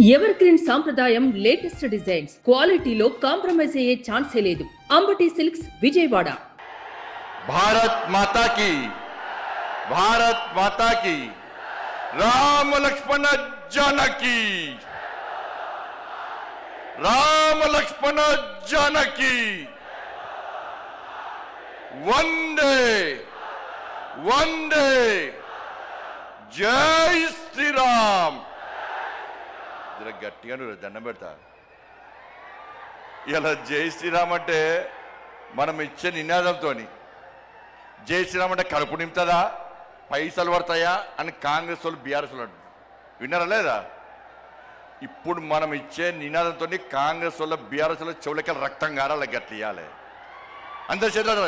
Ever green సాంప్రదాయం latest designs క్వాలిటీలో compromise అయ్యే ఛాన్సే లేదు. అంబటి సిల్క్స్ విజయవాడ. భారత్ మాతా की भारत माता की राम लक्ष्मण जानकी राम लक्ष्मण जानकी वंदे वंदे जय श्री राम. जरा गट्टिगा దండం పెడతా. ఇలా జై శ్రీరామ్ అంటే మనం ఇచ్చే నినాదంతోని జై శ్రీరామ్ అంటే కడుపు నింపుతుందా, పైసలు పడతాయా అని కాంగ్రెస్ వాళ్ళు బీఆర్ఎస్ వాళ్ళు విన్నారా లేదా? ఇప్పుడు మనం ఇచ్చే నినాదంతో కాంగ్రెస్ వాళ్ళ బీఆర్ఎస్ వాళ్ళ చెవులకి రక్తం గారాల గట్టి ఇవ్వాలి. అందరి చేతులు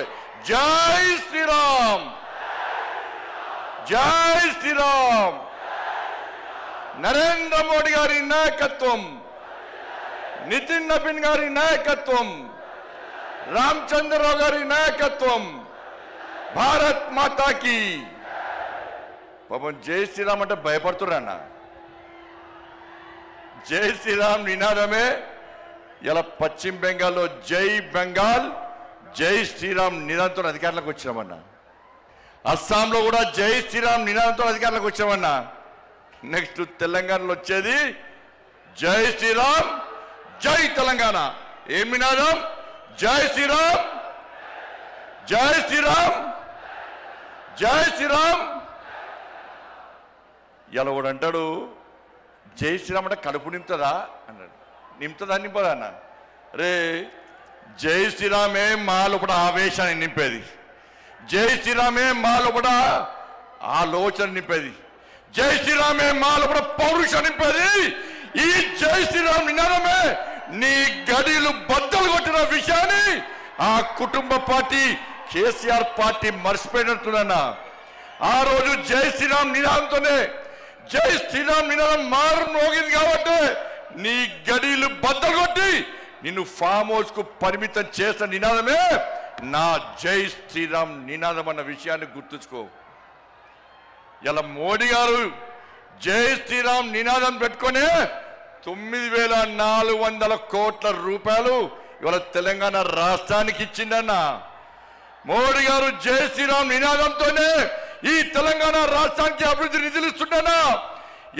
జై శ్రీరామ్ జై శ్రీరామ్. నరేంద్ర మోడీ గారి నాయకత్వం, నితిన్ నబీన్ గారి నాయకత్వం, రామచంద్రరావు గారి నాయకత్వం, భారత్ మాతాకి. పాపం జై శ్రీరామ్ అంటే భయపడుతున్నా. జై శ్రీరామ్ నినాదమే ఇలా పశ్చిమ బెంగాల్లో జై బెంగాల్ జై శ్రీరామ్ నినాదంతో అధికారంలోకి వచ్చామన్నా. అస్సాంలో కూడా జై శ్రీరామ్ నినాదంతో అధికారంలోకి వచ్చామన్నా. నెక్స్ట్ తెలంగాణలో వచ్చేది జై శ్రీరామ్ జై తెలంగాణ. ఏం నినాదం? జై శ్రీరామ్ జై శ్రీరామ్ జై శ్రీరామ్. ఇలా కూడా అంటాడు జై శ్రీరామ్ అంటే కడుపు నింపుతుందా అన్నాడు. నింపుతుందా నింపదా అన్న? రే జై శ్రీరామే మా లోపల ఆవేశాన్ని నింపేది, జై శ్రీరామే మా లోపల ఆలోచన నింపేది, జై శ్రీరామే మా లోపల పౌరుషం నింపేది. ఈ జై శ్రీరామ్ నినాదమే నీ గడిలు బద్దలు కొట్టిన విషయాన్ని ఆ కుటుంబ పార్టీ కేసీఆర్ పార్టీ మర్చిపోయినట్టున్నా. ఆ రోజు జై శ్రీరామ్ నినాదంతోనే జై శ్రీరామ్ నినాదం మారు మోగింది కాబట్టి నీ గడిలు బద్దలు కొట్టి నిన్ను ఫామ్ హౌస్ కు పరిమితం చేసిన నినాదమే నా జై శ్రీరామ్ నినాదం అన్న విషయాన్ని గుర్తుంచుకో. ఇలా మోడీ గారు జై శ్రీరామ్ నినాదం పెట్టుకునే 9,400 కోట్ల రూపాయలు ఇవాళ తెలంగాణ రాష్ట్రానికి ఇచ్చిందన్న. మోడీ గారు జై శ్రీరామ్ నినాదంతోనే ఈ తెలంగాణ రాష్ట్రానికి అభివృద్ధి నిధులు ఇస్తున్నా.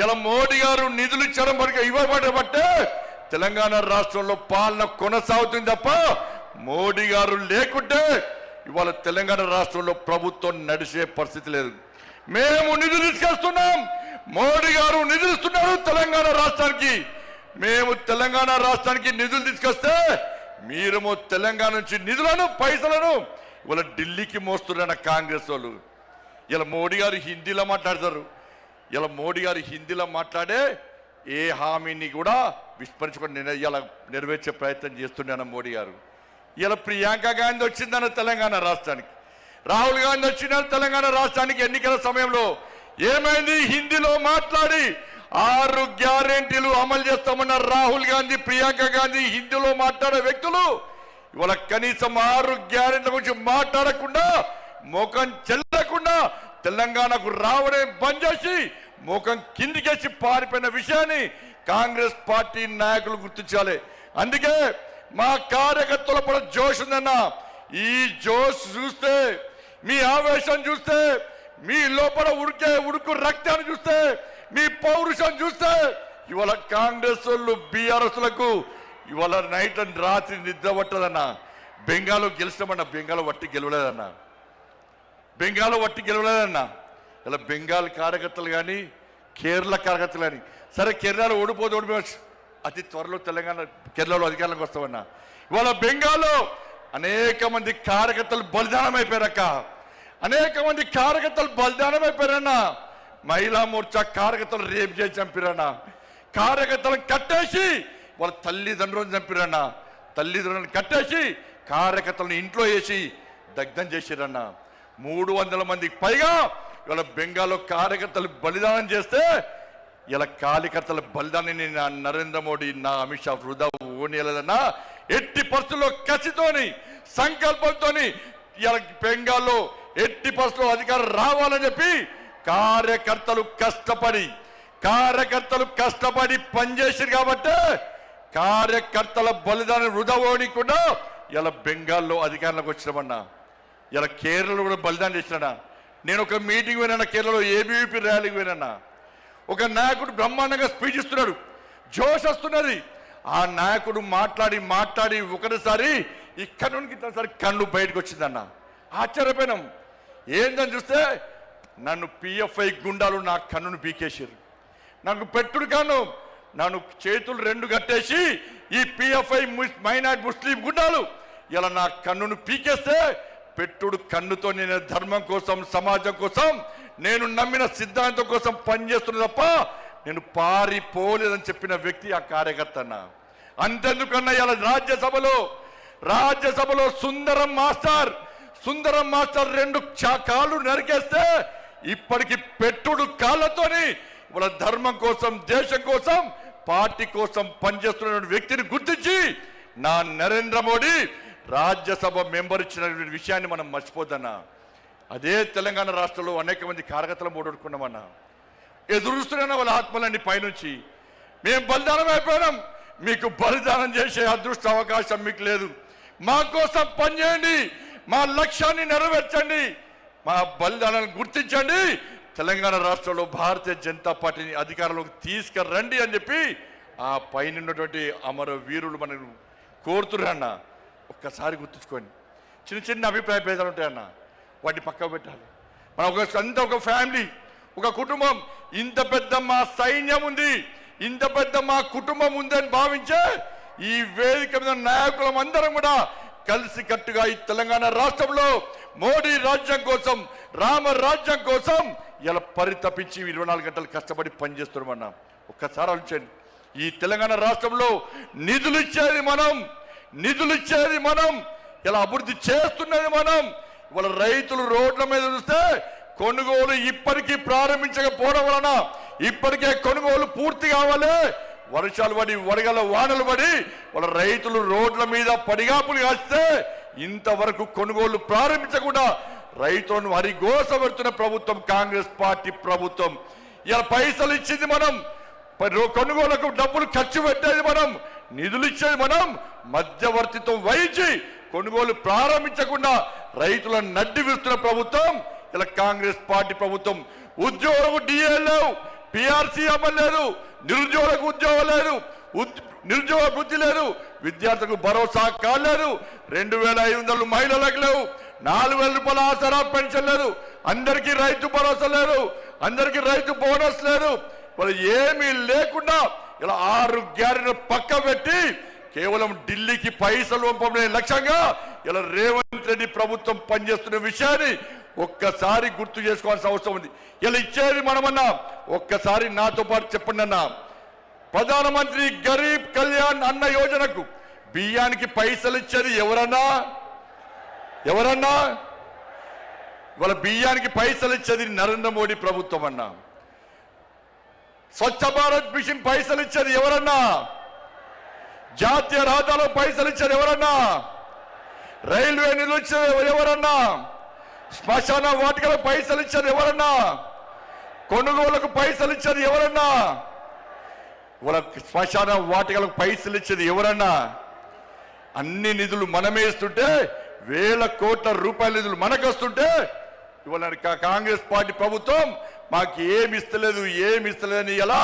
ఇలా మోడీ గారు నిధులు ఇచ్చడం వరకు ఇవ్వబడబట్టే తెలంగాణ రాష్ట్రంలో పాలన కొనసాగుతుంది తప్ప మోడీ గారు లేకుంటే ఇవాళ తెలంగాణ రాష్ట్రంలో ప్రభుత్వం నడిచే పరిస్థితి లేదు. మేము నిధులు తీసుకొస్తున్నాం, మోడీ గారు నిధులు ఇస్తున్నారు తెలంగాణ రాష్ట్రానికి. మేము తెలంగాణ రాష్ట్రానికి నిధులు తీసుకొస్తే మీరేమో తెలంగాణ నుంచి నిధులను పైసలను ఇవాళ ఢిల్లీకి మోస్తున్న కాంగ్రెస్ వాళ్ళు. ఇలా మోడీ గారు హిందీలో మాట్లాడతారు. ఇలా మోడీ గారు హిందీలో మాట్లాడే ఏ హామీని కూడా విస్మరించుకొని ఇలా నెరవేర్చే ప్రయత్నం చేస్తున్నాను మోడీ గారు. ఇలా ప్రియాంక గాంధీ వచ్చిందన్న తెలంగాణ రాష్ట్రానికి, రాహుల్ గాంధీ వచ్చిన తెలంగాణ రాష్ట్రానికి ఎన్నికల సమయంలో ఏమైంది? హిందీలో మాట్లాడి 6 గ్యారెంటీలు అమలు చేస్తామన్న రాహుల్ గాంధీ, ప్రియాంక గాంధీ హిందీలో మాట్లాడే వ్యక్తులు ఇవాళ కనీసం 6 గ్యారెంటీల గురించి మాట్లాడకుండా, ముఖం చెల్లకుండా తెలంగాణకు రావడం బంద్ చేసి ముఖం కిందికేసి పారిపోయిన విషయాన్ని కాంగ్రెస్ పార్టీ నాయకులు గుర్తించాలి. అందుకే మా కార్యకర్తల పట్ల జోష్ ఉందన్న. ఈ జోష్ చూస్తే, మీ ఆవేశం చూస్తే, మీ లోపల ఉడుకు రక్తాన్ని చూస్తే, మీ పౌరుషం చూస్తే ఇవాళ కాంగ్రెస్ వాళ్ళు బీఆర్ఎస్లకు ఇవాళ నైట్ అండ్ రాత్రి నిద్ర పట్టదన్న. బెంగాల్లో గెలిస్తామన్న, బెంగాల్ వట్టి గెలవలేదన్న, బెంగాల్ వట్టి గెలవలేదన్న. ఇలా బెంగాల్ కార్యకర్తలు కానీ కేరళ కార్యకర్తలు కానీ, సరే కేరళలో ఓడిపోవచ్చు, అతి త్వరలో కేరళలో అధికారంలోకి వస్తామన్నా. ఇవాళ బెంగాల్లో అనేక మంది కార్యకర్తలు బలిదానం అయిపోయారక్క, అనేక మంది కార్యకర్తలు బలిదానం అయిపోయారన్నా. మహిళా మోర్చా కార్యకర్తలు రేపు చేసి చంపిరన్నా, కార్యకర్తలను కట్టేసి వాళ్ళ తల్లిదండ్రులను చంపిరన్నా, తల్లిదండ్రులను కట్టేసి కార్యకర్తలను ఇంట్లో వేసి దగ్ధం చేసిరన్నా. 300 మందికి పైగా ఇవాళ బెంగాల్లో కార్యకర్తలు బలిదానం చేస్తే ఇలా కార్యకర్తల బలిదానాన్ని నా నరేంద్ర మోడీ, నా అమిత్ షా వృధా ఓనేలేదన్నా. ఎట్టి పరిస్థితుల్లో కసితోని, సంకల్పంతో ఇలా బెంగాల్లో ఎట్టి పరిస్థితుల్లో అధికారం రావాలని చెప్పి కార్యకర్తలు కష్టపడి కార్యకర్తలు కష్టపడి పనిచేసారు కాబట్టి కార్యకర్తల బలిదానం వృధా పోనీయకుండా ఇలా బెంగాల్లో అధికారంలోకి వచ్చినామన్నా. ఇలా కేరళలో కూడా బలిదానం చేసినా. నేను ఒక మీటింగ్ పోయినా కేరళలో, ఏబీవీపీ ర్యాలీకి పోయినా. ఒక నాయకుడు బ్రహ్మాండంగా స్పీచ్ ఇస్తున్నాడు, జోష్ వస్తున్నది. ఆ నాయకుడు మాట్లాడి ఒకటిసారి ఇక్కడ నుండి ఇంతసారి కన్ను బయటకు వచ్చిందన్న. ఆశ్చర్యపోయినాం. ఏందని చూస్తే నన్ను పిఎఫ్ఐ గుండాలు నా కన్నును పీకేసారు. నాకు పెట్టుడు కన్ను, నన్ను చేతులు రెండు కట్టేసి ఈ పిఎఫ్ఐ మైనార్టీ ముస్లిం గుండాలు ఇలా నా కన్నును పీకేస్తే పెట్టుడు కన్నుతో నేను ధర్మం కోసం, సమాజం కోసం, నేను నమ్మిన సిద్ధాంతం కోసం పనిచేస్తున్నా తప్ప నేను పారిపోలేదని చెప్పిన వ్యక్తి ఆ కార్యకర్త అన్న. అంతెందుకన్నా ఇలా రాజ్యసభలో సుందరం మాస్టర్ రెండు కాళ్ళు నరికేస్తే ఇప్పటికి పెట్టుడు కాళ్ళతోని వాళ్ళ ధర్మం కోసం, దేశం కోసం, పార్టీ కోసం పనిచేస్తున్న వ్యక్తిని గుర్తించి నా నరేంద్ర మోడీ రాజ్యసభ మెంబర్ ఇచ్చిన విషయాన్ని మనం మర్చిపోద్దన్నా. అదే తెలంగాణ రాష్ట్రంలో అనేక మంది కార్యకర్తలు ఓడగొట్టుకున్నామన్నా. ఎదురుస్తున్నా వాళ్ళ ఆత్మలన్నీ పైనుంచి. మేము బలిదానం అయిపోయినాం, మీకు బలిదానం చేసే అదృష్ట అవకాశం మీకు లేదు. మా కోసం పనిచేయండి, మా లక్ష్యాన్ని నెరవేర్చండి, మా బలిదానాన్ని గుర్తించండి, తెలంగాణ రాష్ట్రంలో భారతీయ జనతా పార్టీని అధికారంలోకి తీసుకురండి అని చెప్పి ఆ పైన ఉన్నటువంటి అమర వీరులు మనకు కోరుతున్నా. ఒక్కసారి గుర్తుంచుకోండి. చిన్న అభిప్రాయ భేదాలు ఉంటాయన్న, వాటిని పక్కకు పెట్టాలి. మనం ఒక ఫ్యామిలీ, ఒక కుటుంబం. ఇంత పెద్ద మా సైన్యం ఉంది, ఇంత పెద్ద మా కుటుంబం ఉందని భావించే ఈ వేదిక మీద నాయకులం అందరం కూడా కలిసి కట్టుగా ఈ తెలంగాణ రాష్ట్రంలో మోడీ రాజ్యం కోసం, రామ రాజ్యం కోసం ఇలా పరితపించి 24 గంటలు కష్టపడి పనిచేస్తున్నామన్నా. ఒక్కసారి ఆలోచించండి. ఈ తెలంగాణ రాష్ట్రంలో నిధులు ఇచ్చేది మనం, ఇలా అభివృద్ధి చేస్తున్నది మనం. ఇవాళ రైతులు రోడ్ల మీద చూస్తే కొనుగోలు ఇప్పటికీ ప్రారంభించకపోవడం వలన ఇప్పటికే కొనుగోలు పూర్తి కావాలి. వర్షాలు పడి, వడగల వానలు పడి వాళ్ళ రైతులు రోడ్ల మీద పడిగాపులు కాస్తే ఇంతవరకు కొనుగోలు ప్రారంభించకుండా రైతులను హరిగోస పెడుతున్న ప్రభుత్వం కాంగ్రెస్ పార్టీ ప్రభుత్వం. ఇలా పైసలు ఇచ్చింది మనం, కొనుగోలుకు డబ్బులు ఖర్చు పెట్టేది మనం, నిధులు ఇచ్చేది మనం, మధ్యవర్తిత్వం వహించి కొనుగోలు ప్రారంభించకుండా రైతులను నడ్డి విరుస్తున్న ప్రభుత్వం ఇలా కాంగ్రెస్ పార్టీ ప్రభుత్వం. ఉద్యోగులకు డిఏ లేవు, పిఆర్సీ అమలు లేదు, నిరుద్యోగులకు ఉద్యోగం లేదు, నిరుద్యోగ వృద్ధి లేదు, విద్యార్థులకు భరోసా కాలేదు, 2500 మహిళలకు లేవు, 4000 రూపాయల ఆసరా పెన్షన్ లేదు, అందరికీ రైతు భరోసా లేదు, అందరికీ రైతు బోనస్ లేదు. వాళ్ళు ఏమీ లేకుండా ఇలా 6 గ్యారెంటీలు పక్క పెట్టి కేవలం ఢిల్లీకి పైసలు పంపడమే లక్ష్యంగా ఇలా రేవంత్ రెడ్డి ప్రభుత్వం పనిచేస్తున్న విషయాన్ని ఒక్కసారి గుర్తు చేసుకోవాల్సిన అవసరం ఉంది. ఇలా ఇచ్చేది మనమన్నా. ఒక్కసారి నాతో పాటు చెప్పండి అన్న. ప్రధానమంత్రి గరీబ్ కళ్యాణ్ అన్న యోజనకు బియ్యానికి పైసలు ఇచ్చేది ఎవరన్నా? వాళ్ళ బియ్యానికి పైసలు ఇచ్చేది నరేంద్ర మోడీ ప్రభుత్వం అన్నా. స్వచ్ఛ భారత్ మిషన్ పైసలు ఇచ్చేది ఎవరన్నా? జాతీయ రహదారులో పైసలు ఇచ్చేది ఎవరన్నా? రైల్వే నిధులు ఇచ్చేది ఎవరన్నా? శ్మశాన వాటికలకు పైసలు ఇచ్చేది ఎవరన్నా? కొనుగోలుకు పైసలు ఇచ్చేది ఎవరన్నా? వాళ్ళ శ్మశాన వాటికలకు పైసలు ఇచ్చేది ఎవరన్నా? అన్ని నిధులు మనమే ఇస్తుంటే, వేల కోట్ల రూపాయల నిధులు మనకు వస్తుంటే ఇవాళ కాంగ్రెస్ పార్టీ ప్రభుత్వం మాకు ఏమి ఇస్తలేదని ఎలా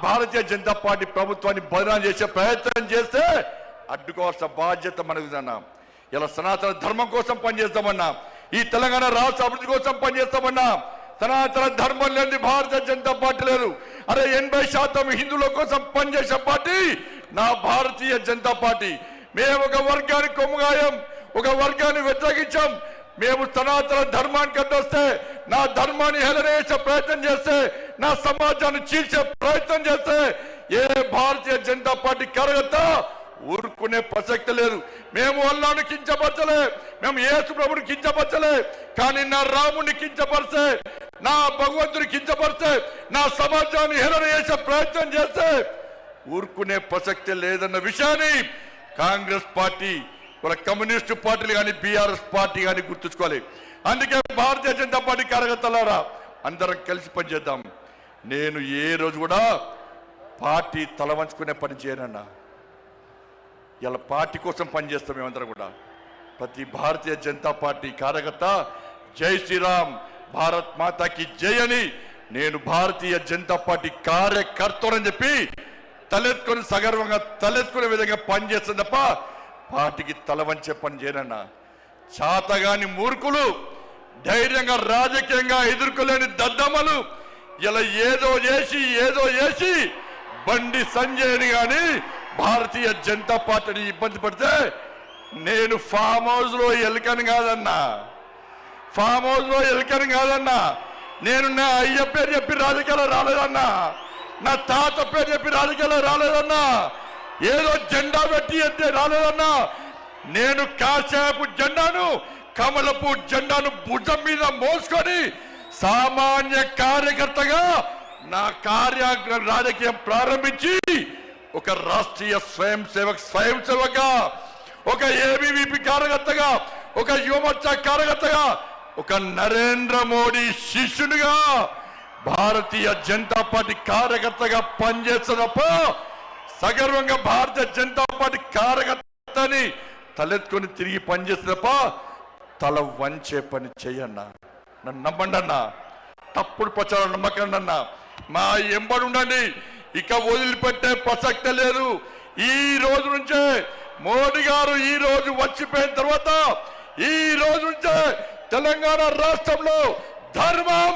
భారతీయ జనతా పార్టీ ప్రభుత్వాన్ని బదనాం చేసే ప్రయత్నం చేస్తే అడ్డుకోవాల్సిన బాధ్యత మనకుదన్నా. ఇలా సనాతన ధర్మం కోసం పనిచేస్తామన్నా, ఈ తెలంగాణ రాష్ట్ర అభివృద్ధి కోసం పనిచేస్తామన్నా. సనాతన ధర్మం లేని భారతీయ జనతా పార్టీ లేదు. అరే 80% హిందువుల కోసం పనిచేసే పార్టీ నా భారతీయ జనతా పార్టీ. మేము ఒక వర్గానికి కొమ్ముగాయం, ఒక వర్గాన్ని వ్యతిరేకించాం. మేము సనాతన ధర్మానికి అడ్డొస్తే, నా ధర్మాన్ని హేళన చేసే ప్రయత్నం చేస్తే, నా సమాజాన్ని చీల్చే ప్రయత్నం చేస్తే ఏ భారతీయ జనతా పార్టీ కార్యకర్త ఊరుకునే ప్రసక్తి లేదు. మేము అల్లాను కించపరచలే, మేము యేసు ప్రభుని కించపరచలే, కానీ నా రాముని కించపరిస్తే, నా భగవంతుని కించపరిస్తే, నా సమాజాన్ని హేళన చేసే ప్రయత్నం చేస్తే ఊరుకునే ప్రసక్తి లేదన్న విషయాన్ని కాంగ్రెస్ పార్టీ, వాళ్ళ కమ్యూనిస్టు పార్టీలు కానీ బీఆర్ఎస్ పార్టీ కానీ గుర్తుంచుకోవాలి. అందుకే భారతీయ జనతా పార్టీ కార్యకర్తలారా అందరం కలిసి పనిచేద్దాం. నేను ఏ రోజు కూడా పార్టీ తల వంచుకునే పని చేయనన్నా. ఇలా పార్టీ కోసం పనిచేస్తాం మేమందరం కూడా. ప్రతి భారతీయ జనతా పార్టీ కార్యకర్త జై శ్రీరామ్, భారత్ మాతాకి జై అని, నేను భారతీయ జనతా పార్టీ కార్యకర్తలని చెప్పి తలెత్తుకొని సగర్వంగా తలెత్తుకునే విధంగా పనిచేస్తుంది తప్ప పార్టీకి తల వంచే పని చేయనన్నా. చాతగాని మూర్ఖులు, ధైర్యంగా రాజకీయంగా ఎదుర్కోలేని దద్దమ్మలు ఇలా ఏదో చేసి బండి సంజయ్ని గాని భారతీయ జనతా పార్టీని ఇబ్బంది పడితే నేను ఫామ్ హౌస్ లో ఎలుకని కాదన్నా, ఫామ్ హౌస్ లో ఎలుకని కాదన్నా. నేను నా అయ్య పేరు చెప్పి రాజకీయాలు రాలేదన్నా, నా తాత పేరు చెప్పి రాజకీయాలు రాలేదన్నా, ఏదో జెండా పెట్టి ఎత్తే రాలేదన్నా. నేను కాశాపు జెండాను, కమలపు జెండాను భుజం మీద మోసుకొని సామాన్య కార్యకర్తగా నా రాజకీయం ప్రారంభించి ఒక రాష్ట్రీయ స్వయం సేవకగా, ఒక ఏబీవీపీ కార్యకర్తగా, ఒక యువమోర్చా కార్యకర్తగా, ఒక నరేంద్ర మోడీ శిష్యునిగా భారతీయ జనతా పార్టీ కార్యకర్తగా పనిచేస్తున్నప్ప సగర్వంగా భారతీయ జనతా పార్టీ కార్యకర్తని తలెత్తుకొని తిరిగి పనిచేస్తున్నప్ప తల వంచే పని చెయ్యన్నా. నన్ను నమ్మండి అన్నా, తప్పుడు ప్రచారం నమ్మకండి అన్నా. మా ఎంబడి ఉండండి, ఇక వదిలిపెట్టే ప్రసక్తే లేదు. ఈ రోజు నుంచే మోడీ గారు ఈ రోజు వచ్చిపోయిన తర్వాత ఈ రోజు నుంచే తెలంగాణ రాష్ట్రంలో ధర్మం,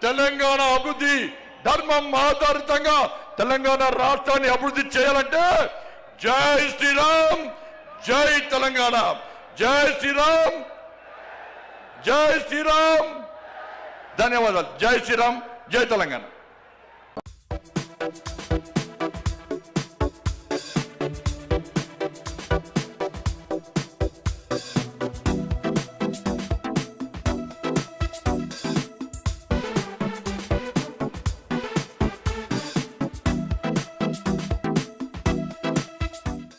తెలంగాణ అభివృద్ధి, ధర్మం ఆధారితంగా తెలంగాణ రాష్ట్రాన్ని అభివృద్ధి చేయాలంటే జై శ్రీరామ్, జై తెలంగాణ, జై శ్రీరామ్, జై శ్రీరామ్. ధన్యవాదాలు. జై శ్రీరామ్, జై తెలంగాణ.